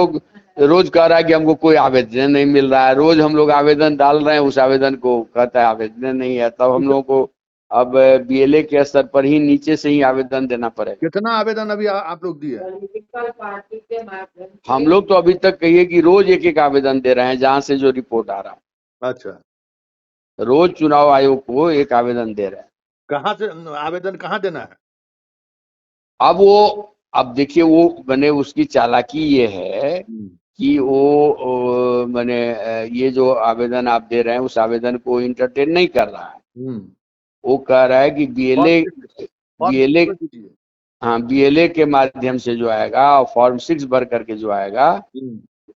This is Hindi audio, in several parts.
लोग रोज कह रहा है कि हमको कोई आवेदन नहीं मिल रहा है, रोज हम लोग आवेदन डाल रहे हैं, उस आवेदन को कहता है आवेदन नहीं है, तब हम लोगों को अब बीएलए के स्तर पर ही नीचे से ही आवेदन देना पड़ेगा। कितना आवेदन अभी आप लोग दिए? हम लोग तो अभी तक कहिए कि रोज एक एक आवेदन दे रहे हैं, जहां से जो रिपोर्ट आ रहा है। अच्छा, रोज चुनाव आयोग को एक आवेदन दे रहे हैं। कहाँ से आवेदन कहाँ देना है? अब देखिए वो मैंने उसकी चालाकी ये है कि वो मैंने ये जो आवेदन आप दे रहे हैं उस आवेदन को इंटरटेन नहीं कर रहा है। वो कह रहा है कि बीएलए हाँ बीएलए के माध्यम से जो आएगा और फॉर्म 6 भर करके जो आएगा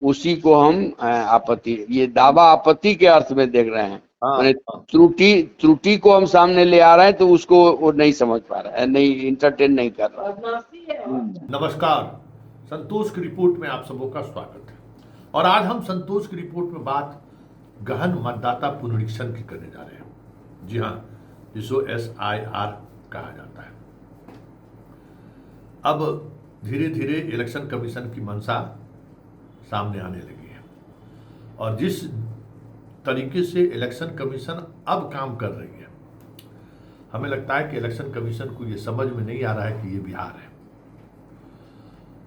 उसी को हम आपत्ति, ये दावा आपत्ति के अर्थ में देख रहे हैं। मैंने त्रुटि को हम सामने ले आ रहे हैं तो उसको वो नहीं समझ पा रहा है, नहीं इंटरटेन नहीं कर रहा। नमस्कार, संतोष की रिपोर्ट में आप सबों का स्वागत है। और आज हम संतोष की रिपोर्ट में बात गहन मतदाता पुनरीक्षण की करने जा रहे हैं। जी हाँ, जिसको SIR कहा जाता है। अब धीरे धीरे इलेक्शन कमीशन की मंशा सामने आने लगी है और जिस तरीके से इलेक्शन कमीशन अब काम कर रही है, हमें लगता है कि इलेक्शन कमीशन को ये समझ में नहीं आ रहा है कि ये बिहार है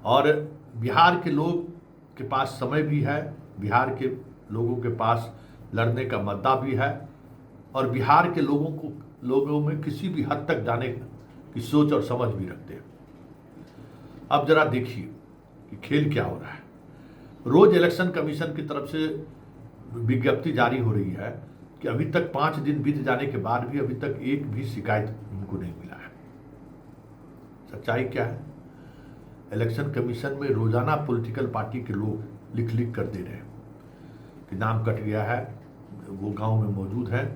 और बिहार के लोग के पास समय भी है, बिहार के लोगों के पास लड़ने का मुद्दा भी है और बिहार के लोगों में किसी भी हद तक जाने की सोच और समझ भी रखते हैं। अब जरा देखिए कि खेल क्या हो रहा है। रोज इलेक्शन कमीशन की तरफ से विज्ञप्ति जारी हो रही है कि अभी तक 5 दिन बीत जाने के बाद भी अभी तक एक भी शिकायत इनको नहीं मिला है। सच्चाई क्या है? इलेक्शन कमीशन में रोजाना पॉलिटिकल पार्टी के लोग लिख लिख कर दे रहे हैं कि नाम कट गया है, वो गांव में मौजूद हैं,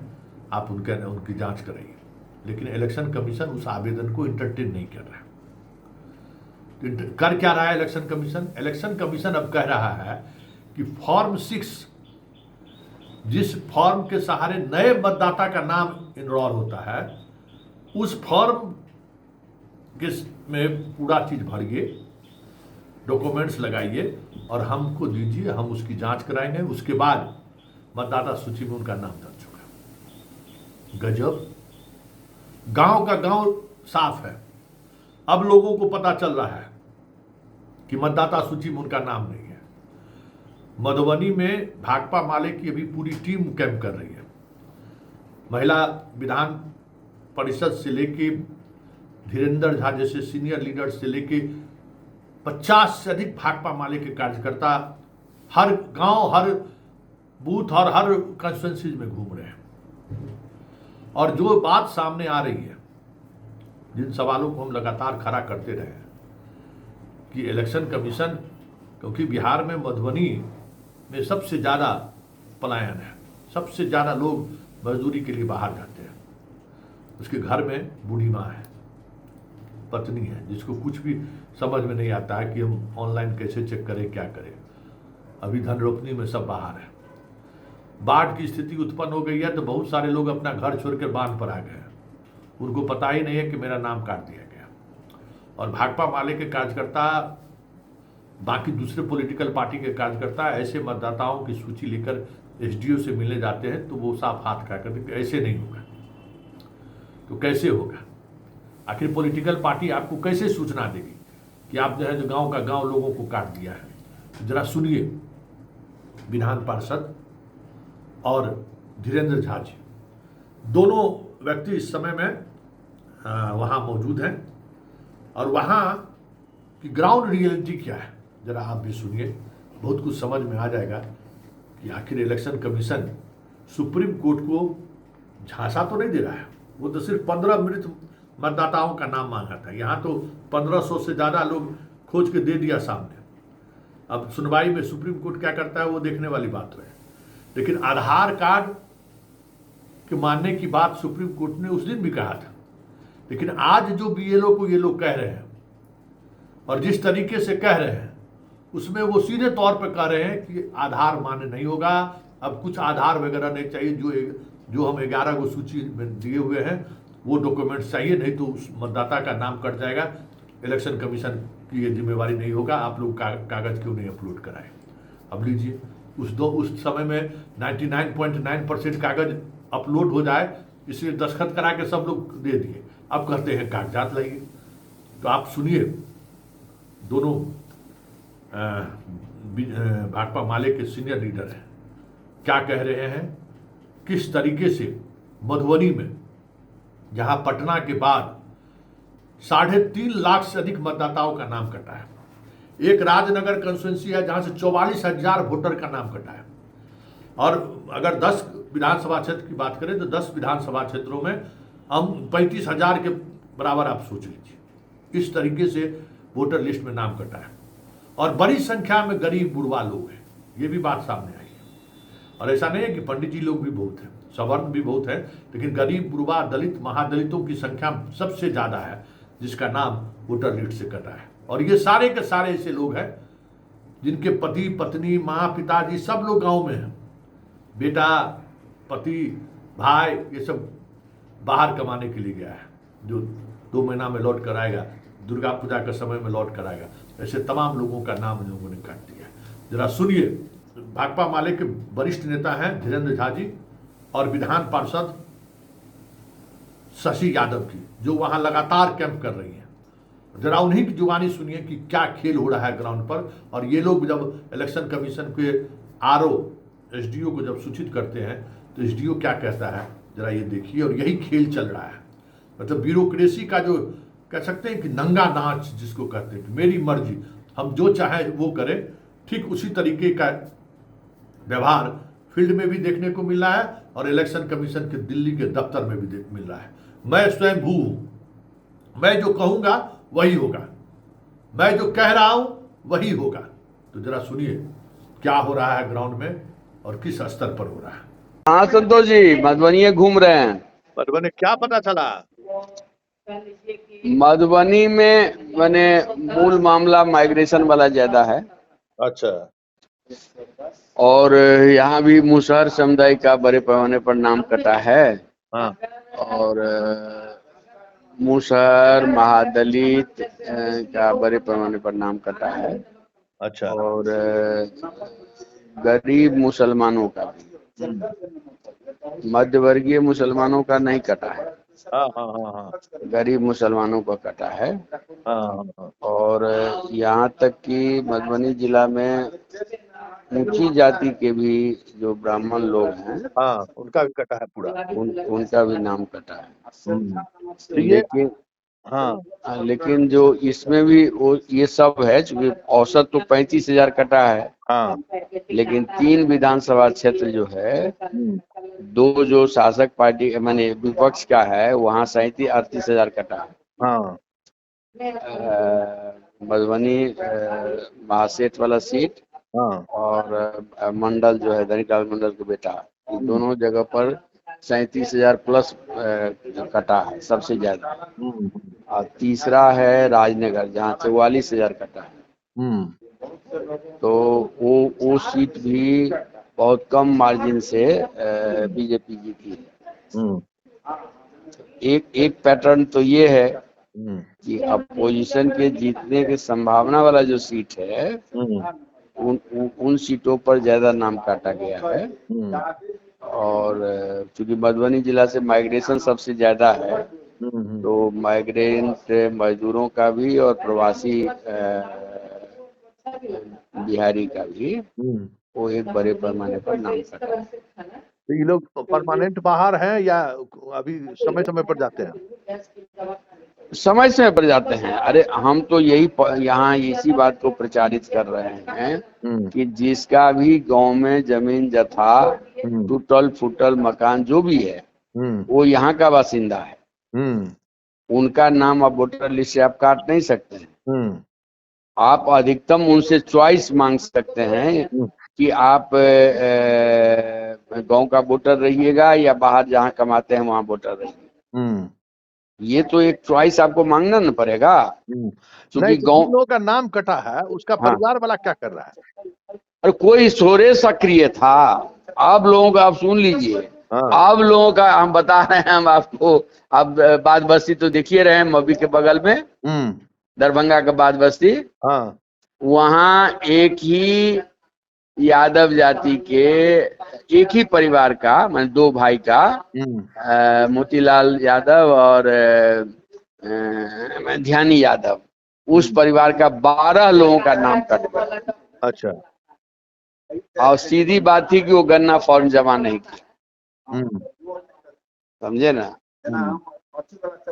आप उनकी जांच कराइए। लेकिन इलेक्शन कमीशन उस आवेदन को इंटरटेन नहीं कर रहा है। कर क्या रहा है इलेक्शन कमीशन? इलेक्शन कमीशन अब कह रहा है कि फॉर्म 6, जिस फॉर्म के सहारे नए मतदाता का नाम इनरोल होता है, उस फॉर्म के में पूरा चीज भरिए, डॉक्यूमेंट्स लगाइए और हमको दीजिए, हम उसकी जांच कराएंगे, उसके बाद मतदाता सूची में उनका नाम दर्ज होगा। गजब! गांव का गांव साफ है। अब लोगों को पता चल रहा है कि मतदाता सूची में उनका नाम नहीं है। मधुबनी में भाकपा माले की अभी पूरी टीम कैंप कर रही है। महिला विधान परिषद से लेके धीरेन्द्र झा जैसे सीनियर लीडर से लेके 50 से अधिक भाकपा माले के कार्यकर्ता हर गांव, हर बूथ और हर कंस्टिट्यूएंसीज में घूम रहे हैं। और जो बात सामने आ रही है, जिन सवालों को हम लगातार खड़ा करते रहे हैं कि इलेक्शन कमीशन, क्योंकि बिहार में मधुबनी में सबसे ज़्यादा पलायन है, सबसे ज़्यादा लोग मजदूरी के लिए बाहर जाते हैं। उसके घर में बूढ़ी माँ है, पत्नी है, जिसको कुछ भी समझ में नहीं आता है कि हम ऑनलाइन कैसे चेक करें, क्या करें। अभी धन रोपनी में सब बाहर है। बाढ़ की स्थिति उत्पन्न हो गई है तो बहुत सारे लोग अपना घर छोड़कर बांध पर आ गए हैं। उनको पता ही नहीं है कि मेरा नाम काट दिया गया। और भाकपा माले के कार्यकर्ता, बाकी दूसरे पॉलिटिकल पार्टी के कार्यकर्ता ऐसे मतदाताओं की सूची लेकर SDO से मिलने जाते हैं तो वो साफ हाथ खड़ा करते हैं, ऐसे नहीं होगा। तो कैसे होगा? आखिर पॉलिटिकल पार्टी आपको कैसे सूचना देगी कि आप जो है जो गांव का गांव लोगों को काट दिया है? जरा सुनिए, विधान पार्षद और धीरेन्द्र झा जी, दोनों व्यक्ति इस समय में वहाँ मौजूद हैं और वहाँ की ग्राउंड रियलिटी क्या है जरा आप भी सुनिए। बहुत कुछ समझ में आ जाएगा कि आखिर इलेक्शन कमीशन सुप्रीम कोर्ट को झांसा तो नहीं दे रहा है। वो तो सिर्फ 15 मिनट मतदाताओं का नाम मांगा था, यहाँ तो 1500 से ज़्यादा लोग खोज के दे दिया सामने। अब सुनवाई में सुप्रीम कोर्ट क्या करता है वो देखने वाली बात है। लेकिन आधार कार्ड के मानने की बात सुप्रीम कोर्ट ने उस दिन भी कहा था। लेकिन आज जो BLO को ये लोग कह रहे हैं और जिस तरीके से कह रहे हैं उसमें वो सीधे तौर पर कह रहे हैं कि आधार मान्य नहीं होगा। अब कुछ आधार वगैरह नहीं चाहिए, जो हम 11 को सूची में दिए हुए हैं वो डॉक्यूमेंट्स चाहिए, नहीं तो उस मतदाता का नाम कट जाएगा, इलेक्शन कमीशन की ये जिम्मेवारी नहीं होगा, आप लोग कागज क्यों नहीं अपलोड कराए। अब लीजिए, उस समय में 99.9% कागज अपलोड हो जाए, इसलिए दस्तखत करा के सब लोग दे दिए। अब कहते हैं कागजात लाइए। तो आप सुनिए, दोनों भाकपा माले के सीनियर लीडर हैं, क्या कह रहे हैं, किस तरीके से मधुबनी में, जहां पटना के बाद 3.5 लाख से अधिक मतदाताओं का नाम कटा है, एक राजनगर कंस्टिट्यूंसी है जहां से 44,000 वोटर का नाम कटा है, और अगर 10 विधानसभा क्षेत्र की बात करें तो 10 विधानसभा क्षेत्रों में हम 35,000 के बराबर आप सोच लीजिए। इस तरीके से वोटर लिस्ट में नाम कटा है, और बड़ी संख्या में गरीब बुढ़वा लोग हैं, ये भी बात सामने आई है। और ऐसा नहीं है कि पंडित जी लोग भी बहुत हैं, सवर्ण भी बहुत है, लेकिन गरीब बुढ़वा, दलित, महादलितों की संख्या सबसे ज्यादा है जिसका नाम वोटर लिस्ट से कटा है। और ये सारे के सारे ऐसे लोग हैं जिनके पति, पत्नी, माँ, पिताजी सब लोग गांव में हैं, बेटा, पति, भाई, ये सब बाहर कमाने के लिए गया है, जो 2 महीना में लौट कर आएगा, दुर्गा पूजा के समय में लौट कर आएगा। ऐसे तमाम लोगों का नाम इन लोगों ने काट दिया। जरा सुनिए, भाकपा माले के वरिष्ठ नेता हैं धीरेन्द्र झा जी और विधान पार्षद शशि यादव की, जो वहां लगातार कैंप कर रही हैं। जरा उन्हीं की जुबानी सुनिए कि क्या खेल हो रहा है ग्राउंड पर। और ये लोग जब इलेक्शन कमीशन के आरओ, एसडीओ को जब सूचित करते हैं तो एसडीओ क्या कहता है, जरा ये देखिए। और यही खेल चल रहा है, मतलब ब्यूरोक्रेसी का जो कह सकते हैं कि नंगा नाच जिसको कहते हैं कि मेरी मर्जी, हम जो चाहे वो करें, ठीक उसी तरीके का व्यवहार फील्ड में भी देखने को मिल रहा है और इलेक्शन कमीशन के दिल्ली के दफ्तर में भी मिल रहा है। मैं स्वयं भू हूं, मैं जो कहूंगा वही होगा, मैं जो कह रहा हूं वही होगा। तो जरा सुनिए क्या हो रहा है ग्राउंड में और किस स्तर पर हो रहा है। हाँ संतोष जी, मधुबनी घूम रहे हैं। मधुबनी क्या पता चला? मधुबनी में मैंने मूल मामला माइग्रेशन वाला ज्यादा है। अच्छा। और यहाँ भी मुसहर समुदाय का बड़े पैमाने पर नाम कटा है। हाँ। और मुसहर, महादलित का बड़े पैमाने पर नाम कटा है। अच्छा। और गरीब मुसलमानों का भी, मध्यवर्गीय मुसलमानों का नहीं कटा है। हाँ हाँ हाँ हाँ। गरीब मुसलमानों का कटा है। हाँ। और यहाँ तक कि मधुबनी जिला में ऊंची जाति के भी जो ब्राह्मण लोग हैं, हाँ, उनका भी कटा है पूरा। उनका भी नाम कटा है। लेकिन हाँ, लेकिन जो इसमें भी वो ये सब है, चूंकि औसत तो 35,000 कटा है। हाँ। लेकिन 3 विधानसभा क्षेत्र जो है, 2 जो शासक पार्टी माने विपक्ष का है, वहाँ 37-38,000 कटा है। हाँ। मधुबनी महासेठ वाला सीट, हाँ। और मंडल जो है धनीलाल मंडल के बेटा, दोनों जगह पर 37,000 प्लस कटा है सबसे ज्यादा। और तीसरा है राजनगर, जहाँ 44,000 कटा है। तो वो सीट भी बहुत कम मार्जिन से बीजेपी जीती है। एक पैटर्न तो ये है कि अपोजिशन के जीतने की संभावना वाला जो सीट है, उन सीटों पर ज्यादा नाम काटा गया है। और चूंकि मधुबनी जिला से माइग्रेशन सबसे ज्यादा है, तो माइग्रेंट मजदूरों का भी और प्रवासी बिहारी का भी वो एक बड़े पैमाने पर नाम कटा है। तो ये लोग परमानेंट बाहर हैं या अभी समय समय पर जाते हैं? समय समय पर जाते हैं। अरे हम तो यही यहाँ इसी बात को प्रचारित कर रहे हैं कि जिसका भी गांव में जमीन जथा, टूटल फूटल मकान जो भी है, वो यहाँ का बासिंदा है। उनका नाम आप वोटर लिस्ट से आप काट नहीं सकते हैं। आप अधिकतम उनसे चॉइस मांग सकते हैं कि आप गांव का वोटर रहिएगा या बाहर जहां कमाते हैं वहां वोटर रहिए। ये तो एक चॉइस आपको मांगना न पड़ेगा। क्योंकि गांव लोगों का नाम कटा है, उसका परिवार वाला क्या कर रहा है? और कोई स्टोरेज सक्रिय था। आप लोगों का आप सुन लीजिए। आप लोगों का हम बता रहे हैं हम आपको। अब बात बस्ती तो देखिए रहे हैं मवी के बगल में, दरभंगा के बाद बस्ती, हाँ, वहाँ एक ही यादव जाति के एक ही परिवार का, मान 2 भाई का, मोतीलाल यादव और ध्यानी यादव, उस परिवार का 12 लोगों का नाम कट गया। अच्छा। और सीधी बात थी कि वो गन्ना फॉर्म जमा नहीं किया, समझे ना।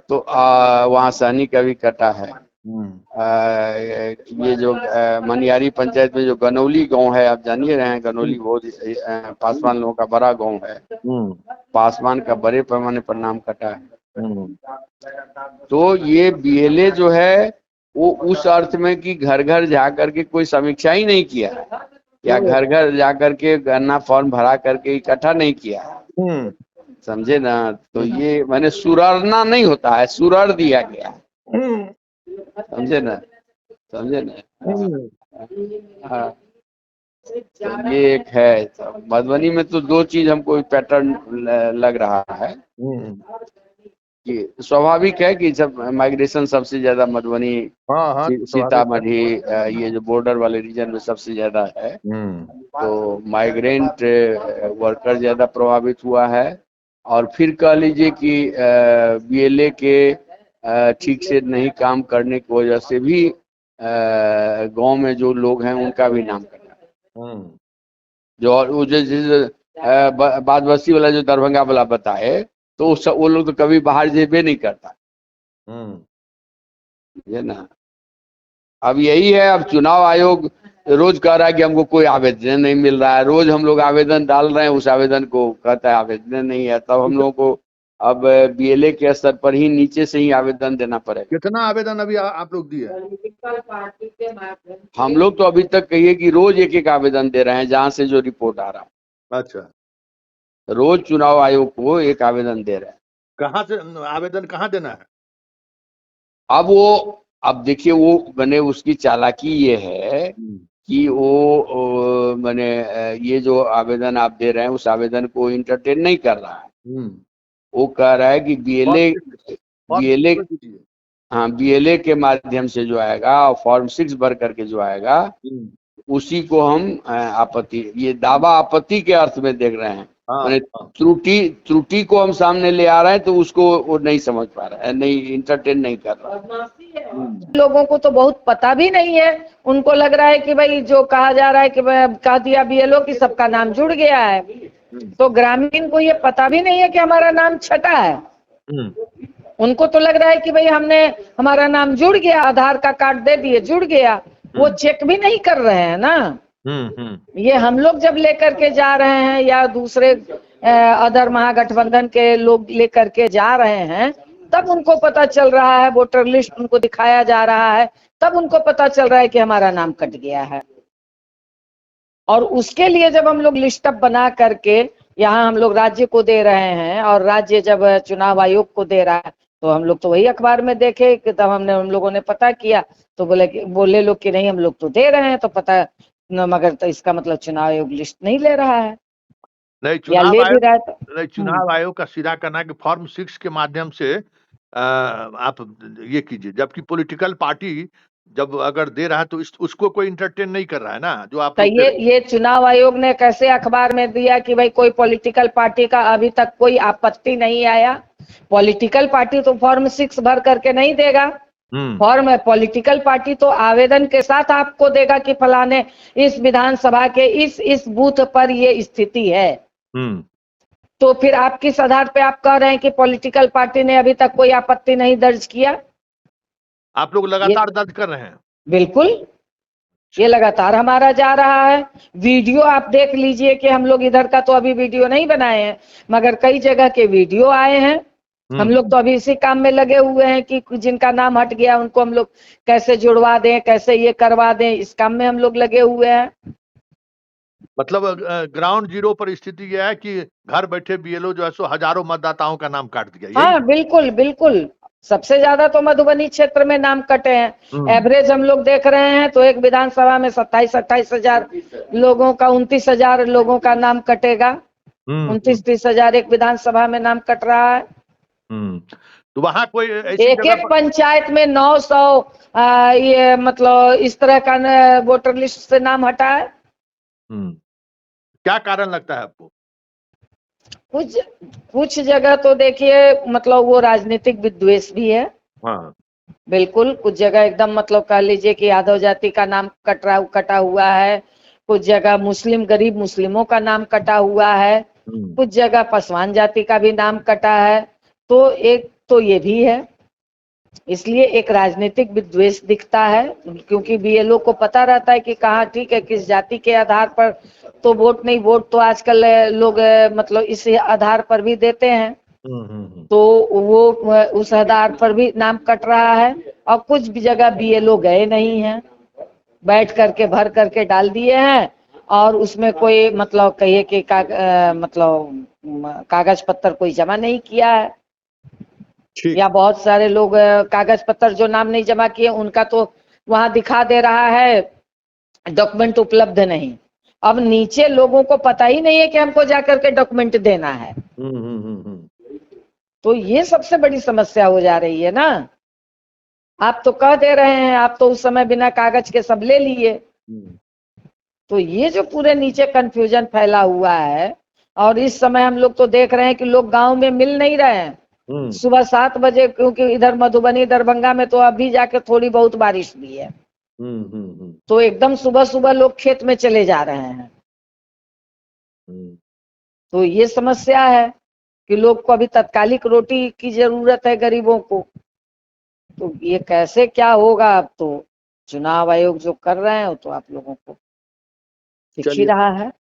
तो वहाँ सहनी का भी कटा है। ये जो मनियारी पंचायत में जो गनौली गांव है, आप जानिए रहे हैं, गनौली बहुत पासवान लोगों का बड़ा गांव है, पासवान का बड़े पैमाने पर नाम कटा है। तो ये बीएलए जो है वो उस अर्थ में कि घर घर जाकर के कोई समीक्षा ही नहीं किया, या घर घर जाकर के गन्ना फॉर्म भरा करके इकट्ठा नहीं किया, समझे ना। तो ये मैंने सुररना नहीं होता है, सुरर दिया गया, समझे ना, समझे ना। हाँ, तो ये एक है। तो मधुबनी में तो 2 चीज हमको पैटर्न लग रहा है कि स्वाभाविक है कि जब माइग्रेशन सबसे ज्यादा मधुबनी, सीतामढ़ी, ये जो बॉर्डर वाले रीजन में सबसे ज्यादा है, तो माइग्रेंट वर्कर ज्यादा प्रभावित हुआ है। और फिर कह लीजिए कि बीएलए के ठीक से नहीं काम करने की वजह से भी गांव में जो लोग हैं उनका भी नाम कटा। जो वो बाद बस्ती वाला जो दरभंगा वाला बताए, तो वो लोग तो कभी बाहर जेबे नहीं करता, ये ना। अब यही है, अब चुनाव आयोग रोज कह रहा है कि हमको कोई आवेदन नहीं मिल रहा है, रोज हम लोग आवेदन डाल रहे हैं, उस आवेदन को कहता है आवेदन नहीं है। तब हम लोगों को अब बीएलए के स्तर पर ही नीचे से ही आवेदन देना पड़ेगा। कितना आवेदन अभी आप लोग दिए? हम लोग तो अभी तक कहिए कि रोज एक आवेदन दे रहे हैं, जहां से जो रिपोर्ट आ रहा है। अच्छा, रोज चुनाव आयोग को एक आवेदन दे रहे हैं। कहाँ से आवेदन कहाँ देना है? अब देखिए, वो बने उसकी चालाकी ये है कि वो मैंने ये जो आवेदन आप दे रहे हैं उस आवेदन को इंटरटेन नहीं कर रहा है। वो कह रहा है कि बीएलए के माध्यम से जो आएगा, और फॉर्म 6 भर करके जो आएगा, उसी को हम आपत्ति, ये दावा आपत्ति के अर्थ में देख रहे हैं। मैंने त्रुटि को हम सामने ले आ रहे हैं, तो उसको वो नहीं समझ पा रहा है, नहीं इंटरटेन नहीं कर रहा। लोगों को तो बहुत पता भी नहीं है, उनको लग रहा है कि भाई जो कहा जा रहा है कि कह दिया बीएलओ कि सबका नाम जुड़ गया है, तो ग्रामीण को ये पता भी नहीं है कि हमारा नाम छटा है। उनको तो लग रहा है कि भाई हमारा नाम जुड़ गया, आधार का कार्ड दे दिए जुड़ गया, वो चेक भी नहीं कर रहे हैं ना। ये हम लोग जब लेकर के जा रहे हैं, या दूसरे अदर महागठबंधन के लोग लेकर के जा रहे हैं, तब उनको पता चल रहा है, वोटर लिस्ट उनको दिखाया जा रहा है, तब उनको पता चल रहा है कि हमारा नाम कट गया है। और उसके लिए जब हम लोग लिस्ट अप बना करके यहाँ हम लोग राज्य को दे रहे हैं, और राज्य जब चुनाव आयोग को दे रहा है, तो हम लोग तो वही अखबार में देखे कि तब हम लोगों ने पता किया, तो बोले लोग कि नहीं हम लोग तो दे रहे हैं, तो पता न, मगर तो इसका मतलब चुनाव आयोग लिस्ट नहीं ले रहा है, नहीं चुनाव आयोग का सीधा कहना है कि फॉर्म 6 के माध्यम से आप ये कीजिए, जबकि पॉलिटिकल पार्टी जब अगर दे रहा है तो उसको कोई इंटरटेन नहीं कर रहा है ना, जो आप तो ये चुनाव आयोग ने कैसे अखबार में दिया कि भाई कोई पॉलिटिकल पार्टी का अभी तक कोई आपत्ति नहीं आया। पॉलिटिकल पार्टी तो फॉर्म 6 भर करके नहीं देगा, फॉर्म पॉलिटिकल पार्टी तो आवेदन के साथ आपको देगा कि फलाने इस विधानसभा के इस बूथ पर ये स्थिति है। तो फिर आप किस आधार पे आप कह रहे हैं कि पॉलिटिकल पार्टी ने अभी तक कोई आपत्ति नहीं दर्ज किया? आप लोग लगातार दर्ज कर रहे हैं। बिल्कुल, ये लगातार हमारा जा रहा है। वीडियो आप देख लीजिए कि हम लोग इधर का तो अभी वीडियो नहीं बनाए हैं, मगर कई जगह के वीडियो आए हैं। हम लोग तो अभी इसी काम में लगे हुए हैं कि जिनका नाम हट गया उनको हम लोग कैसे जुड़वा दें, कैसे ये करवा दें, इस काम में हम लोग लगे हुए हैं। मतलब ग्राउंड जीरो पर स्थिति यह है कि घर बैठे बीएलओ जो है सो हजारों मतदाताओं का नाम काट दिया। हाँ बिल्कुल बिल्कुल, सबसे ज्यादा तो मधुबनी क्षेत्र में नाम कटे हैं। एवरेज हम लोग देख रहे हैं तो एक विधानसभा में 27-28 हजार लोगों का, 29 हजार लोगों का नाम कटेगा। 29-30 हजार एक विधानसभा में नाम कट रहा है। तो वहाँ कोई ऐसी एक एक पंचायत में 900 ये मतलब इस तरह का वोटर लिस्ट से नाम हटा है। क्या कारण लगता है आपको? कुछ जगह तो देखिए मतलब वो राजनीतिक विद्वेष भी है। हाँ। बिल्कुल, कुछ जगह एकदम मतलब कह लीजिए कि यादव जाति का नाम कटा हुआ है, कुछ जगह मुस्लिम गरीब मुस्लिमों का नाम कटा हुआ है, कुछ जगह पासवान जाति का भी नाम कटा है। तो एक तो ये भी है, इसलिए एक राजनीतिक विद्वेष दिखता है, क्योंकि बीएलओ को पता रहता है कि कहाँ ठीक है, किस जाति के आधार पर तो वोट नहीं, वोट तो आजकल लोग मतलब इस आधार पर भी देते हैं। तो वो उस आधार पर भी नाम कट रहा है। और कुछ भी जगह बीएलओ गए नहीं हैं, बैठ करके भर करके डाल दिए हैं, और उसमें कोई मतलब कहिए कि मतलब कागज पत्तर कोई जमा नहीं किया है, या बहुत सारे लोग कागज पत्तर जो नाम नहीं जमा किए उनका तो वहां दिखा दे रहा है डॉक्यूमेंट उपलब्ध नहीं। अब नीचे लोगों को पता ही नहीं है कि हमको जाकर के डॉक्यूमेंट देना है। तो ये सबसे बड़ी समस्या हो जा रही है ना। आप तो कह दे रहे हैं, आप तो उस समय बिना कागज के सब ले लिए। तो ये जो पूरे नीचे कंफ्यूजन फैला हुआ है, और इस समय हम लोग तो देख रहे हैं कि लोग गांव में मिल नहीं रहे हैं। सुबह 7 बजे, क्योंकि इधर मधुबनी दरभंगा में तो अभी जाके थोड़ी बहुत बारिश हुई है, तो एकदम सुबह सुबह लोग खेत में चले जा रहे हैं। तो ये समस्या है कि लोग को अभी तत्कालिक रोटी की जरूरत है, गरीबों को। तो ये कैसे क्या होगा, अब तो चुनाव आयोग जो कर रहे हैं वो तो आप लोगों को दिख ही रहा है।